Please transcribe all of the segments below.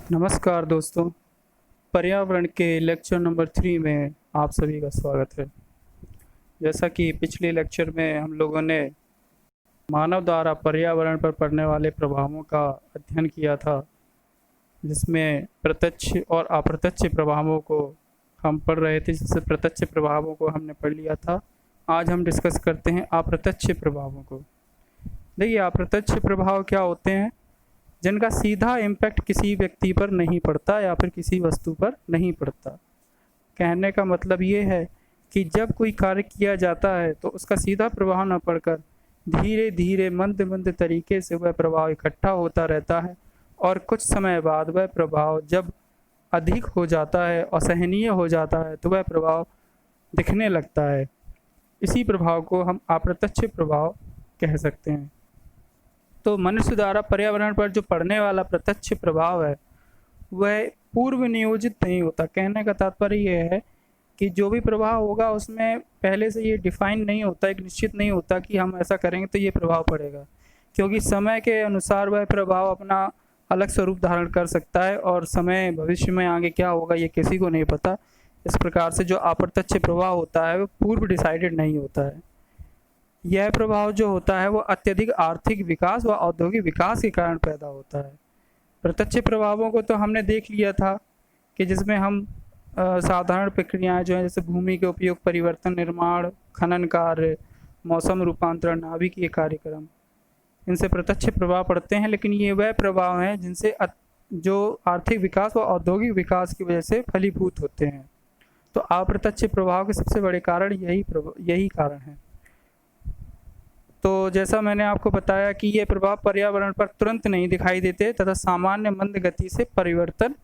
नमस्कार दोस्तों। पर्यावरण के लेक्चर नंबर 3 में आप सभी का स्वागत है। जैसा कि पिछले लेक्चर में हम लोगों ने मानव द्वारा पर्यावरण पर पड़ने वाले प्रभावों का अध्ययन किया था, जिसमें प्रत्यक्ष और अप्रत्यक्ष प्रभावों को हम पढ़ रहे थे। जैसे प्रत्यक्ष प्रभावों को हमने पढ़ लिया था। आज हम डिस्कस करते हैं अप्रत्यक्ष प्रभावों को। देखिए, अप्रत्यक्ष प्रभाव क्या होते हैं? जिनका सीधा इम्पैक्ट किसी व्यक्ति पर नहीं पड़ता या फिर किसी वस्तु पर नहीं पड़ता। कहने का मतलब ये है कि जब कोई कार्य किया जाता है तो उसका सीधा प्रभाव न पड़कर धीरे धीरे मंद मंद तरीके से वह प्रभाव इकट्ठा होता रहता है, और कुछ समय बाद वह प्रभाव जब अधिक हो जाता है, असहनीय हो जाता है, तो वह प्रभाव दिखने लगता है। इसी प्रभाव को हम अप्रत्यक्ष प्रभाव कह सकते हैं। तो मनुष्य द्वारा पर्यावरण पर जो पड़ने वाला प्रत्यक्ष प्रभाव है वह पूर्व नियोजित नहीं होता। कहने का तात्पर्य यह है कि जो भी प्रभाव होगा उसमें पहले से ये डिफाइन नहीं होता, एक निश्चित नहीं होता कि हम ऐसा करेंगे तो ये प्रभाव पड़ेगा, क्योंकि समय के अनुसार वह प्रभाव अपना अलग स्वरूप धारण कर सकता है और समय भविष्य में आगे क्या होगा ये किसी को नहीं पता। इस प्रकार से जो अप्रत्यक्ष प्रभाव होता है वो पूर्व डिसाइडेड नहीं होता है। यह प्रभाव जो होता है वो अत्यधिक आर्थिक विकास व औद्योगिक विकास के कारण पैदा होता है। प्रत्यक्ष प्रभावों को तो हमने देख लिया था कि जिसमें हम साधारण प्रक्रियाएं जो हैं, जैसे भूमि के उपयोग परिवर्तन, निर्माण, खनन कार्य, मौसम रूपांतरण, नाभिकीय कार्यक्रम, इनसे प्रत्यक्ष प्रभाव पड़ते हैं। लेकिन ये वह प्रभाव हैं जिनसे जो आर्थिक विकास व औद्योगिक विकास की वजह से फलीभूत होते हैं। तो अप्रत्यक्ष प्रभाव के सबसे बड़े कारण यही कारण है। तो जैसा मैंने आपको बताया कि ये प्रभाव पर्यावरण पर तुरंत नहीं दिखाई देते तथा सामान्य मंद गति से परिवर्तन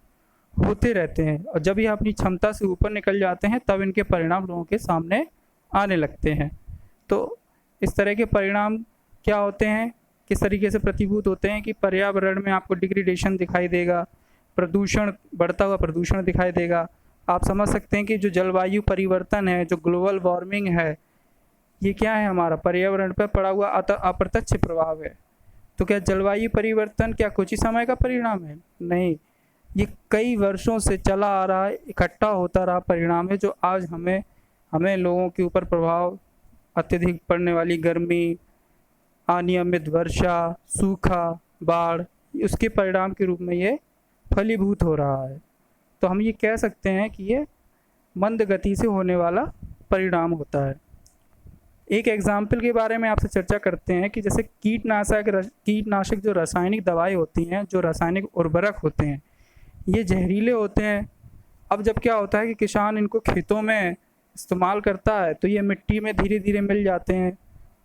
होते रहते हैं, और जब ये अपनी क्षमता से ऊपर निकल जाते हैं तब इनके परिणाम लोगों के सामने आने लगते हैं। तो इस तरह के परिणाम क्या होते हैं, किस तरीके से प्रतिभूत होते हैं कि पर्यावरण में आपको डिग्रेडेशन दिखाई देगा, प्रदूषण, बढ़ता हुआ प्रदूषण दिखाई देगा। आप समझ सकते हैं कि जो जलवायु परिवर्तन है, जो ग्लोबल वार्मिंग है, ये क्या है? हमारा पर्यावरण पर पड़ा हुआ अप्रत्यक्ष प्रभाव है। तो क्या जलवायु परिवर्तन क्या कुछ ही समय का परिणाम है? नहीं, ये कई वर्षों से चला आ रहा है, इकट्ठा होता रहा परिणाम है, जो आज हमें लोगों के ऊपर प्रभाव, अत्यधिक पड़ने वाली गर्मी, अनियमित वर्षा, सूखा, बाढ़, उसके परिणाम के रूप में ये फलीभूत हो रहा है। तो हम ये कह सकते हैं कि ये मंद गति से होने वाला परिणाम होता है। एक एग्जाम्पल के बारे में आपसे चर्चा करते हैं कि जैसे कीटनाशक जो रासायनिक दवाई होती हैं, जो रासायनिक उर्वरक होते हैं, ये जहरीले होते हैं। अब जब क्या होता है कि किसान इनको खेतों में इस्तेमाल करता है तो ये मिट्टी में धीरे धीरे मिल जाते हैं,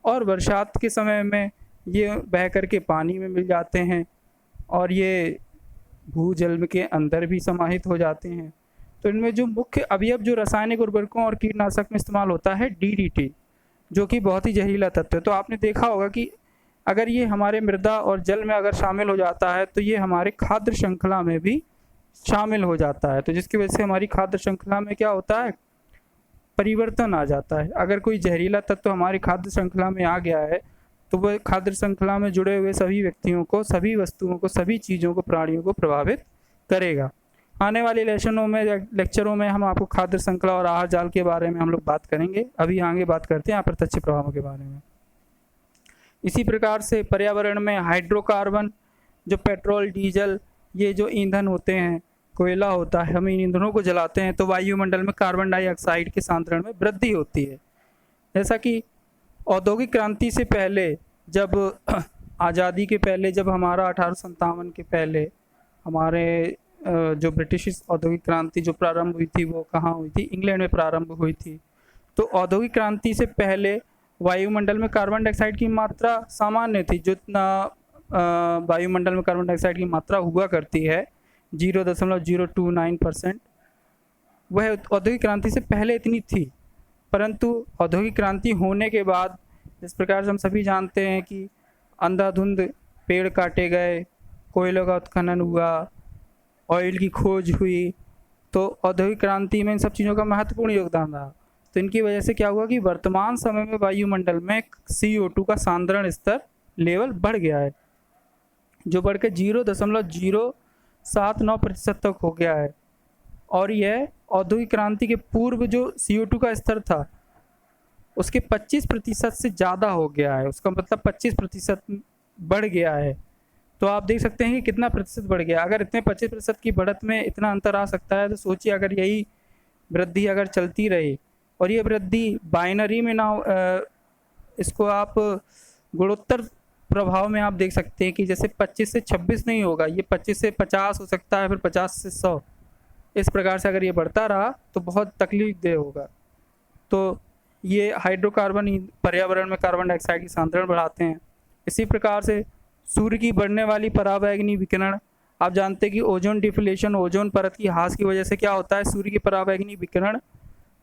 और बरसात के समय में ये बह कर के पानी में मिल जाते हैं, और ये भूजल के अंदर भी समाहित हो जाते हैं। तो इनमें जो मुख्य अवयव जो रासायनिक उर्वरकों और कीटनाशक में इस्तेमाल होता है DDT, जो कि बहुत ही जहरीला तत्व है। तो आपने देखा होगा कि अगर ये हमारे मृदा और जल में अगर शामिल हो जाता है तो ये हमारे खाद्य श्रृंखला में भी शामिल हो जाता है, तो जिसकी वजह से हमारी खाद्य श्रृंखला में क्या होता है? परिवर्तन आ जाता है। अगर कोई जहरीला तत्व हमारी खाद्य श्रृंखला में आ गया है तो वह खाद्य श्रृंखला में जुड़े हुए सभी व्यक्तियों को, सभी वस्तुओं को, सभी चीज़ों को, प्राणियों को प्रभावित करेगा। आने वाले लेक्चरों में हम आपको खाद्य श्रृंखला और आहार जाल के बारे में हम लोग बात करेंगे। अभी आगे बात करते हैं अप्रत्यक्ष प्रभावों के बारे में। इसी प्रकार से पर्यावरण में हाइड्रोकार्बन, जो पेट्रोल, डीजल, ये जो ईंधन होते हैं, कोयला होता है, हम इन ईंधनों को जलाते हैं तो वायुमंडल में कार्बन डाइऑक्साइड के सांद्रण में वृद्धि होती है। जैसा कि औद्योगिक क्रांति से पहले, जब आज़ादी के पहले, जब हमारा 1857 के पहले हमारे जो ब्रिटिश औद्योगिक क्रांति जो प्रारंभ हुई थी वो कहाँ हुई थी? इंग्लैंड में प्रारंभ हुई थी। तो औद्योगिक क्रांति से पहले वायुमंडल में कार्बन डाइऑक्साइड की मात्रा सामान्य थी। जितना वायुमंडल में कार्बन डाइऑक्साइड की मात्रा हुआ करती है 0.029%, वह औद्योगिक क्रांति से पहले इतनी थी। परंतु औद्योगिक क्रांति होने के बाद, जिस प्रकार से हम सभी जानते हैं कि अंधाधुंध पेड़ काटे गए, कोयलों का उत्खनन हुआ, ऑयल की खोज हुई, तो औद्योगिक क्रांति में इन सब चीज़ों का महत्वपूर्ण योगदान रहा। तो इनकी वजह से क्या हुआ कि वर्तमान समय में वायुमंडल में CO2 का सांद्रण स्तर लेवल बढ़ गया है, जो बढ़कर 7-9% तक हो गया है। और यह औद्योगिक क्रांति के पूर्व जो CO2 का स्तर था उसके 25% से ज़्यादा हो गया है। उसका मतलब 25% बढ़ गया है। तो आप देख सकते हैं कि कितना प्रतिशत बढ़ गया। अगर इतने 25% की बढ़त में इतना अंतर आ सकता है तो सोचिए अगर यही वृद्धि अगर चलती रही और ये वृद्धि बाइनरी में ना इसको आप गुणोत्तर प्रभाव में आप देख सकते हैं कि जैसे 25 से 26 नहीं होगा, ये 25 से 50 हो सकता है, फिर 50 से 100। इस प्रकार से अगर ये बढ़ता रहा तो बहुत तकलीफदेह होगा। तो ये हाइड्रोकार्बन पर्यावरण में कार्बन डाइऑक्साइड की सांद्रण बढ़ाते हैं। इसी प्रकार से सूर्य की बढ़ने वाली पराबैंगनी विकिरण, आप जानते हैं कि ओजोन डिप्लीशन, ओजोन परत की ह्रास की वजह से क्या होता है, सूर्य की पराबैंगनी विकिरण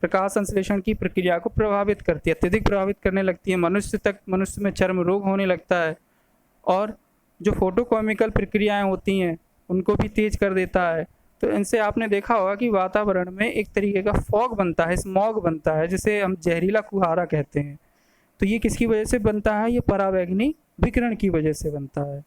प्रकाश संश्लेषण की प्रक्रिया को प्रभावित करती है, अत्यधिक प्रभावित करने लगती है। मनुष्य में चर्म रोग होने लगता है और जो फोटोकेमिकल प्रक्रियाएं होती हैं उनको भी तेज कर देता है। तो इनसे आपने देखा होगा कि वातावरण में एक तरीके का फॉग बनता है, स्मॉग बनता है, जिसे हम जहरीला कुहारा कहते हैं। तो ये किसकी वजह से बनता है, ये पराबैंगनी विकिरण की वजह से बनता है।